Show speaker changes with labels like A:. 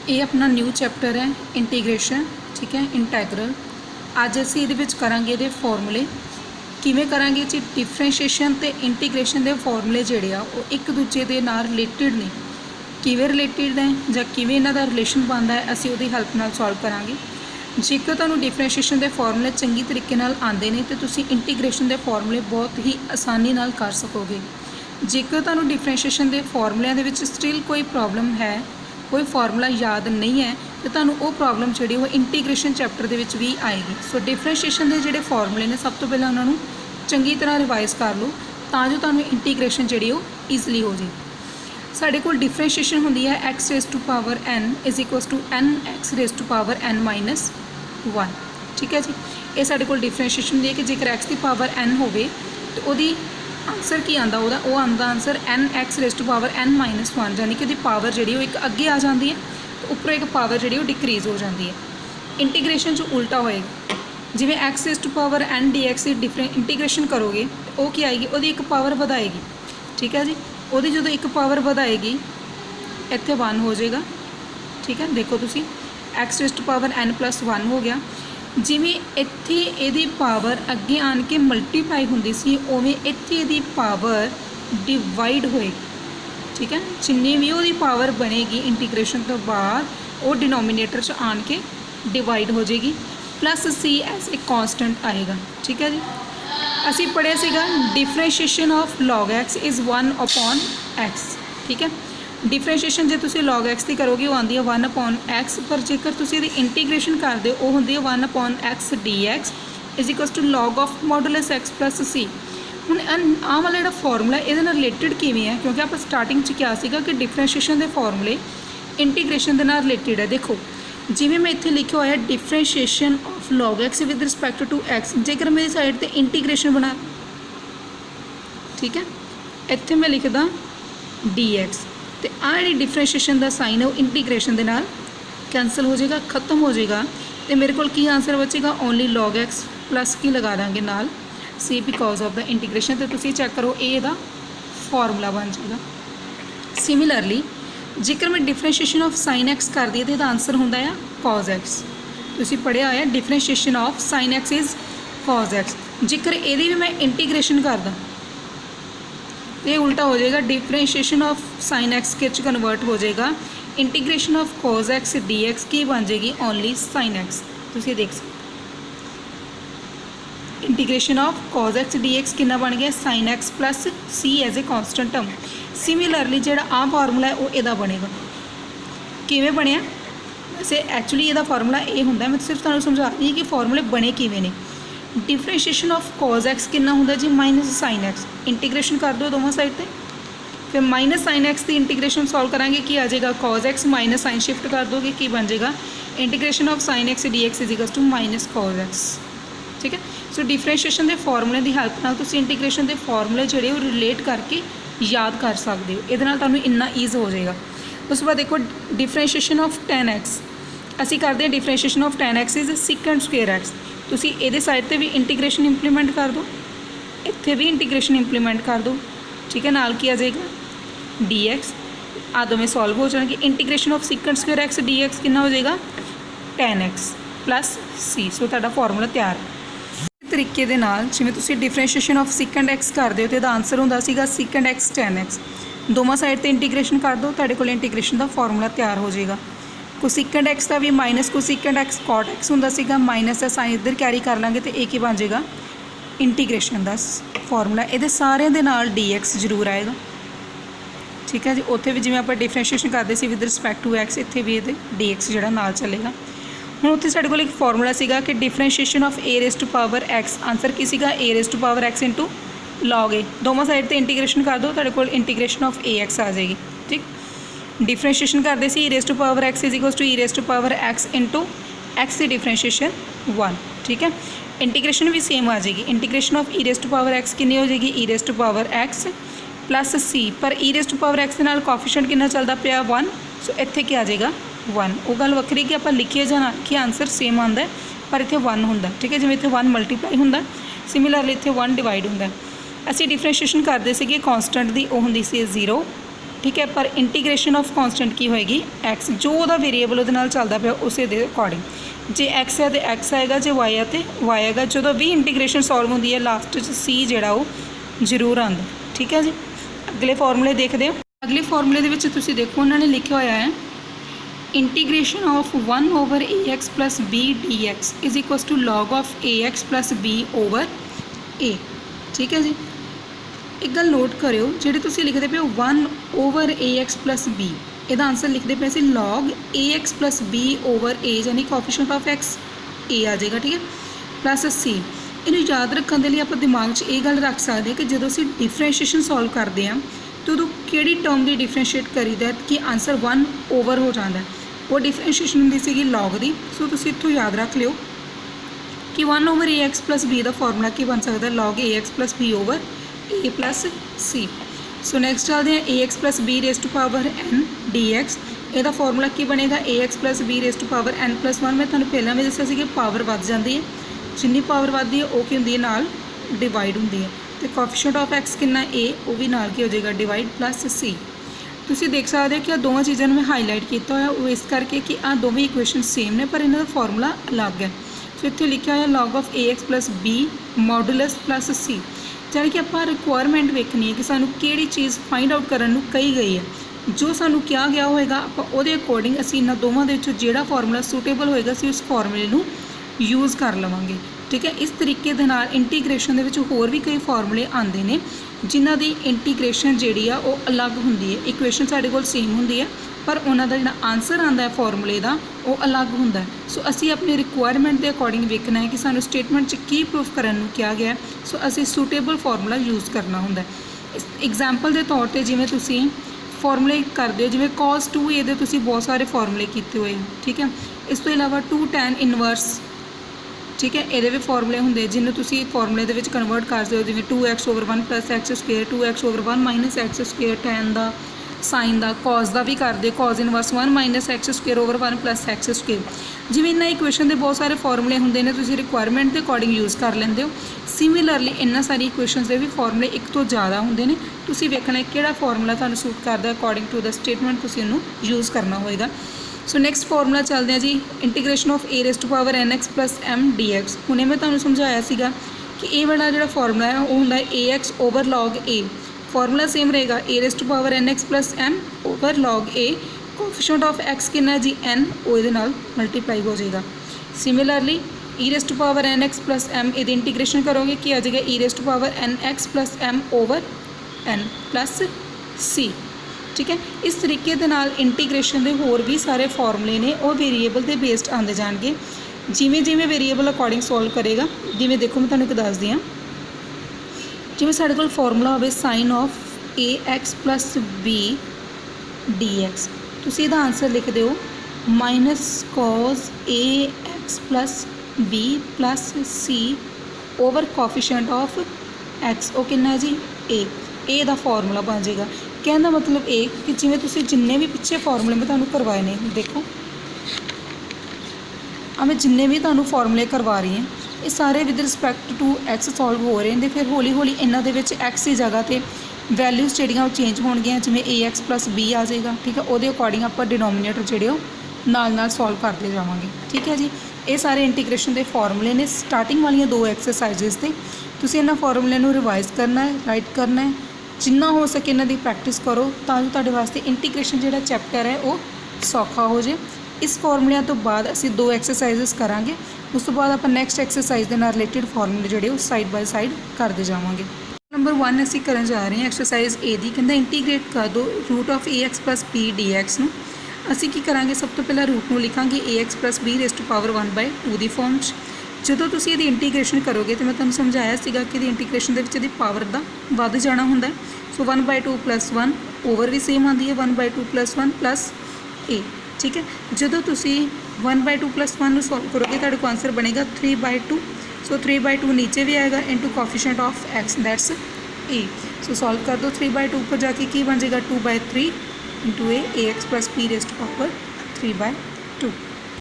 A: ये अपना new chapter है इंटीग्रेशन, ठीक है, इंटैगरल। अज असीं इहदे विच करांगे इहदे फॉर्मूले किवें करांगे जी। डिफरेंशिएशन ते इंटीग्रेशन दे फॉर्मूले जिहड़े आ वो एक दूजे दे नाल रिलेटिड ने, किवें रिलेटिड है जां किवें इन्हां दा रिलेशन बनदा है, असीं उहदी हैल्प नाल सॉल्व करांगे। जेकर तुहानूं डिफरेंशिएशन दे फॉर्मूले चंगी तरीके नाल आंदे ने ते तुसीं इंटीग्रेशन दे फॉर्मूले बहुत ही आसानी नाल कर सकोगे। जेकर तुहानूं डिफरेंशिएशन दे फॉर्मूलिਆਂ ਦੇ ਵਿੱਚ स्टिल कोई प्रॉब्लम है, कोई फॉर्मूला याद नहीं है, तो तुहानूं वो प्रॉब्लम जिहड़ी वो इंटीग्रेशन चैप्टर दे विच भी आएगी। सो डिफरेंशिएशन के जिहड़े फॉर्मूले ने सब तो पहले उन्होंने चंगी तरह रिवाइज कर लो तां जो तुहानूं इंटीग्रेशन जिहड़ी वो ईजली हो जाए। साडे कोल डिफरेंशिएशन हुंदी है x raise to power n is equals to n x raise to power n minus 1, ठीक है जी। ये साडे कोल डिफरेंशिएशन हुंदी है कि जेकर x की पावर n होवे तो उहदी आंसर की आंदा उहदा वो आंदा answer n x raise to power n minus 1, यानी कि उहदी पावर जिहड़ी वो एक अगे आ जाती है तो उपरों एक पावर जिहड़ी वो डिक्रीज़ हो जाती है। इंटीग्रेशन जो उल्टा होएगा, जिवें x raise to power n d x different integration करोगे तो वो की आएगी, उहदी एक पावर वधाएगी, ठीक है जी। उहदी जो एक पावर वधाएगी इत्थे 1 हो जाएगा, ठीक है। देखो तुसी x raise to power n plus 1 हो गया। जिमें इत्थे इहदी पावर अगे आन के मल्टीप्लाई हुंदी सी उवें इत्थे इहदी पावर डिवाइड होएगी, ठीक है। जिन्नी भी उहदी पावर बनेगी इंटीग्रेशन तो बाद वो डिनोमीनेटर च आन के डिवाइड हो जाएगी, plus c as a constant आएगा, ठीक है जी। असी पढ़िया सीगा differentiation of log x is 1 upon x, ठीक है। डिफरेंशिएशन जो तुम लॉग एक्स की करोगे वो आती है 1 अपॉन एक्स, पर जेकर तुम ये इंटीग्रेशन करते हो वो होंगी 1 upon x d x is equals to log of modulus x plus c. हुण आह वाला जो फॉर्मूला ये रिलेटिड किवें है, क्योंकि आप स्टार्टिंग च क्या सीगा कि डिफरेंशिएशन के फॉर्मूले इंटीग्रेशन के नाल रिलेटिड है। देखो जिवें मैं इत्थे लिखा होया differentiation of log x with respect to x, जेकर मेरी साइड पर इंटीग्रेशन बना, ठीक है, इत्थे मैं लिखदा डी एक्स तो आ जी डिफरेंशिएशन का साइन है वो इंटीग्रेशन के नाल कैंसल हो जाएगा, खत्म हो जाएगा। तो मेरे को की आंसर बचेगा ओनली लॉग एक्स प्लस की लगा देंगे नाल सी बिकॉज ऑफ द इंटीग्रेशन। तो तुसी चेक करो ये फॉर्मूला बन जाएगा। सिमिलरली जेकर मैं डिफरेंशिएशन ऑफ साइन एक्स कर दी तो आंसर होंदा है कॉज एक्स। तुसी पढ़िया होया differentiation of sine x is cos x. जेकर ये भी मैं इंटीग्रेशन करदा तो ये उल्टा हो जाएगा, डिफरेंशिएशन ऑफ साइन एक्स के कन्वर्ट हो जाएगा integration of cos x d x की बन जाएगी ओनली साइन एक्स। तुसीं देख सकते integration of cos x d x कितना बन गया sine x plus c as a constant term. Similarly जो आ फॉर्मूला है वो इहदा बनेगा, किवें बनिया वैसे एक्चुअली इहदा फॉर्मूला ये होंदा, मैं सिर्फ तुहानूं समझा रही कि फॉर्मूले बने किवें ने। डिफरेंशिएशन ऑफ कॉज एक्स कितना होंदा जी माइनस साइन एक्स, इंटीग्रेशन कर दो दोनों साइड पे, फिर माइनस साइन एक्स की इंटीग्रेशन सॉल्व करांगे कि आ जाएगा cos x minus sine shift कर दोगे कि बन जाएगा integration of sine x d x is equals to minus cos x, ठीक है। सो डिफरेंशिएशन के फॉर्मूले की हेल्प नाल तुसीं इंटीग्रेशन के फॉर्मूले जिहड़े वो रिलेट करके याद कर सकते हो, इहदे नाल तुहानूं इन्ना ईज हो जाएगा। उस बाद देखो डिफरेंशिएशन ऑफ tan एक्स असी करते हैं differentiation of tan x is secant square x. तुसी ये साइड पर भी इंटीग्रेशन इंप्लीमेंट कर दो, इत्थे भी इंटीग्रेशन इंप्लीमेंट कर दो, ठीक है। नाल की आ जाएगा डी एक्स, आ दोवें सॉल्व हो जाएंगे। Integration of secant square x d x कितना हो जाएगा tan एक्स प्लस सी। सो तुहाडा फॉर्मूला तैयार है। इस तरीके दे नाल जिवें तुसी डिफरेंशिएशन ऑफ सीकेंड एक्स करदे हो तो इहदा आंसर हुंदा सीगा सीकेंड एक्स tan एक्स। दोवां साइड ते इंटीग्रेशन कर दो, तुहाडे कोल इंटीग्रेशन का फॉर्मूला तैयार हो जाएगा। कोसिकेंड एक्स का भी minus cosecant x cot x होंदा सीगा, माइनस का साइन इधर कैरी कर लाँगे तो एक ही बन जाएगा इंटीग्रेशन का फॉर्मूला। ये सारे दे नाल डी एक्स जरूर आएगा, ठीक है जी। उत्थे भी जिवें आपां डिफरेंशिएशन करते सी विद रिस्पैक्ट टू एक्स, इत्थे भी ये डी एक्स जिहड़ा नाल चलेगा। हुण उत्थे साडे कोल एक फॉर्मूला सीगा कि differentiation of a raise to power x, answer की सीगा a raise to power x into log a. दोवां साइड ते इंटीग्रेशन कर दो, तुहाडे कोल इंटीग्रेशन ऑफ ए एक्स आ जाएगी, ठीक। डिफरेंशिएशन करते सी e raise to power x is equals to e raise to power x into x की डिफरेंशिएशन 1, ठीक है। इंटीग्रेशन भी सेम आ जाएगी, integration of e raise to power x कितनी हो जाएगी e raise to power x plus c, पर e raise to power x के नाल कोएफिशिएंट कितना चलता पाया 1, सो इत्थे क्या आ जाएगा 1। वो गल वक्री कि आप लिखिए जां ना कि आंसर सेम आता है पर इत्थे 1 होंदा, ठीक है। जिवें इत्थे 1 मल्टीप्लाई होंदा, सिमिलरली इत्थे 1 डिवाइड होंदा। असीं डिफरेंशिएशन करते सीगे कॉन्सटेंट दी, वो हुंदी सी 0, ठीक है। पर इंटीग्रेशन ऑफ कॉन्सटेंट की होएगी एक्स, जो ਉਹਦਾ वेरीएबल ਉਹਦੇ ਨਾਲ ਚੱਲਦਾ ਪਿਆ ਉਸੇ ਦੇ ਅਕॉर्डिंग। जे एक्स है तो एक्स आएगा, जे वाई है तो वाई आएगा। जो भी इंटीग्रेशन सॉल्व होती है लास्ट सी जोड़ा वो जरूर आता। ठीक है जी, अगले फॉर्मूले देखते हो। अगले फॉर्मूले के तुसीं देखो उन्होंने लिखा होया है integration of 1 over a x plus b d x is equals to log of a x plus b over a. ठीक है जी, एक गल नोट करियो, जिहड़े तुसीं लिखते पे 1 over a x plus B, ਇਹਦਾ आंसर लिखते पे सी log a x plus b over ए, यानी कोफिशिएंट ऑफ एक्स ए आ जाएगा। ठीक है, प्लस सी। इन्हूं याद रखने के लिए आप दिमाग 'ਚ ਇਹ ਗੱਲ रख सकते हैं कि जो ਅਸੀਂ डिफरेंशिएशन सॉल्व करते हैं तो उदों किहड़ी टर्म की डिफरेंशिएट करीदा कि आंसर 1 ओवर हो जाता है। वो डिफरेंशिएशन होंदी सीगी लॉग की। सो तुसीं इत्थों याद रख लिओ कि 1 over a x plus b का फॉर्मूला की बन सकता है log a x plus b over a plus c. So next चलते हैं a x plus b raise to power n d x. ਇਹਦਾ ਫਾਰਮੂਲਾ ਕੀ ਬਣੇਗਾ a x plus b raise to power n plus 1। मैं ਤੁਹਾਨੂੰ ਪਹਿਲਾਂ ਵੀ ਦੱਸਿਆ ਸੀ ਕਿ ਪਾਵਰ ਵੱਧ ਜਾਂਦੀ ਹੈ, ਜਿੰਨੀ ਪਾਵਰ ਵੱਧਦੀ ਹੈ ਉਹ ਕੀ ਹੁੰਦੀ ਹੈ ਨਾਲ ਡਿਵਾਈਡ ਹੁੰਦੀ ਹੈ। ਤੇ ਕੋਫੀਸ਼ੀਐਂਟ ਆਫ x ਕਿੰਨਾ a, ਉਹ ਵੀ ਨਾਲ ਕੀ ਹੋ ਜਾਏਗਾ ਡਿਵਾਈਡ प्लस c। ਤੁਸੀਂ ਦੇਖ ਸਕਦੇ ਹੋ ਕਿ ਆ ਦੋਵਾਂ ਚੀਜ਼ਾਂ ਨੂੰ ਮੈਂ ਹਾਈਲਾਈਟ ਕੀਤਾ ਹੋਇਆ ਉਹ ਇਸ ਕਰਕੇ ਕਿ ਆ ਦੋਵੇਂ ਇਕੁਏਸ਼ਨ ਸੇਮ ਨੇ ਪਰ ਇਹਨਾਂ ਦਾ ਫਾਰਮੂਲਾ ਅਲੱਗ ਹੈ। ਸੋ ਇੱਥੇ ਲਿਖਿਆ ਹੋਇਆ log of a x plus b modulus plus c, ਜਾਨੀ ਕਿ ਆਪਾਂ ਰਿਕੁਆਇਰਮੈਂਟ ਵੇਖਣੀ ਹੈ ਕਿ ਸਾਨੂੰ ਕਿਹੜੀ ਚੀਜ਼ ਫਾइंड आउट ਕਰਨ ਨੂੰ ਕਹੀ ਗਈ ਹੈ। जो सानू क्या गया होएगा आप ਉਹਦੇ अकॉर्डिंग असी इन्हां दोवां दे विचों जिहड़ा फार्मूला सूटेबल होएगा असी उस फार्मूले नूं यूज़ कर लवांगे। ठीक है, इस तरीके दे नाल इंटीग्रेशन दे विच होर भी कई फार्मूले आंदे ने जिन्हां दी इंटीग्रेशन जिहड़ी आ वो अलग हुंदी है। इक्वेशन साडे कोल सेम हुंदी है पर उन्हां दा जिहड़ा आंसर आंदा है फार्मूले दा वो अलग हुंदा है। सो असी अपनी रिक्वायरमेंट के अकॉर्डिंग वेखना है कि सानू स्टेटमेंट च की प्रूफ करन नूं किहा गया है। सो असी सूटेबल फार्मूला यूज़ करना हुंदा है। एग्जाम्पल के तौर पर जिवें तुसीं फॉर्मूले करते हो, जिमें cos 2a दे तुसीं बहुत सारे फॉर्मूले किए हुए हैं। ठीक है, इस तो इलावा 2 tan इनवर्स, ठीक है, ये भी फॉर्मूले होंगे जिन्हें तुसीं फॉर्मूले दे विच कन्वर्ट करते हो, जिवें 2x over 1 plus x square, 2x over 1 minus x square, tan का साइन का कॉस का भी करते cos inverse 1 minus x square over 1 plus x square. जिवें इन्हां इक्वेशन के बहुत सारे फॉर्मूले होंगे ने तुसीं रिक्वायरमेंट के अकॉर्डिंग यूज़ कर लेंदे हो। सिमिलरली इन्हां सारी इक्वेशनस के भी फॉर्मूले एक तो ज़्यादा होंगे ने, तुसीं वेखना किहड़ा फॉर्मूला तुहानूं सूट करदा अकॉर्डिंग टू द स्टेटमेंट तुसीं उहनूं यूज़ करना होएगा। सो नैक्सट फॉर्मूला चलते हैं जी integration of a raise to power n x plus m d x. हुणे मैं तुहानूं समझाया सीगा कि ये वाला जिहड़ा फॉर्मूला है वो हुंदा a x over log a. Formula same रहेगा a raise to power n x plus m over log a. Coefficient of x कितना जी एन, वो इहदे नाल मल्टीप्लाई हो जाएगा। Similarly e raise to power n x plus m ये integration करोगे कि आ जाएगा e raise to power n x plus m over n plus c. ठीक है, इस तरीके दे नाल इंटीग्रेशन के होर भी सारे फॉर्मूले ने वो वेरीएबल के बेस्ड आते जाएंगे। जिमें जिमें वेरीएबल अकॉर्डिंग सॉल्व करेगा, जिमें देखो मैं तुहानूं एक दस दी हाँ, जिमें साडे कोल फॉर्मूला होवे sine of a x plus b d x, तुसीं इहदा आंसर लिख दिओ minus cos a x plus b plus c over coefficient of x, वो कितना जी ए दा फॉर्मूला बन जाएगा। कहने का मतलब ये कि जिमें तुसीं जिन्ने भी पिछले फॉर्मूले मैं तुहानूं करवाए ने, देखो मैं जिन्ने भी तुहानूं फॉर्मूले करवा रही हैं ये सारे with respect to x solve हो रहे हैं। फिर हौली हौली इन्हां दे विच एक्स की जगह पर वैल्यूज़ जिहड़ियां वो चेंज होणगियां, जिवें ए एक्स प्लस बी आ जाएगा। ठीक है, वो अकॉर्डिंग आप डिनोमीनेटर जिहड़े नाल नाल सॉल्व करते जावांगे। ठीक है जी, ये सारे इंटीग्रेशन के फॉर्मूले ने स्टार्टिंग वाली दो एक्सरसाइजिज से तुसीं इन्हां फॉर्मूले नूं रिवाइज करना है, राइट करना है, जिन्ना हो सके इन्हां दी प्रैक्टिस करो तां जो तुहाडे वास्ते इंटीग्रेशन जिहड़ा चैप्टर है वो सौखा हो जाए। इस फॉर्मूलिਆਂ तो बाद असीं दो एक्सरसाइजिज करांगे, उस तो बाद आपां नैक्सट एक्सरसाइज के नाल रिलेटेड फॉर्मूले जिहड़े साइड बाय साइड करते जावांगे। नंबर 1 असीं करन जा रहे हैं एक्सरसाइज ए दी, कहंदा इंटीग्रेट कर दो root of a x plus b d x नूं। असीं की करांगे, सब तो पहला रूट नूं लिखांगे a x plus b raise to power 1/2 दी फॉर्म 'ਚ। ਜਦੋਂ ਤੁਸੀਂ ਇਹਦੀ इंटीग्रेशन करोगे तो मैं तुहानूं समझाया सीगा कि इंटीग्रेशन ਦੇ ਵਿੱਚ ਇਹਦੀ ਪਾਵਰ ਦਾ ਵੱਧ ਜਾਣਾ ਹੁੰਦਾ ਹੈ। सो 1/2 + 1 ओवर भी सेम आती है 1/2 + 1 प्लस ए। ठीक है, ਜਦੋਂ ਤੁਸੀਂ 1/2 + 1 ਨੂੰ सॉल्व करोगे ਤੁਹਾਡੇ ਕੋਲ आंसर बनेगा 3/2। सो 3/2 नीचे भी आएगा into coefficient of x that's a. So solve कर दो 3/2 पर जाके की बन जाएगा 2/3 into a x plus b raise to power 3/2।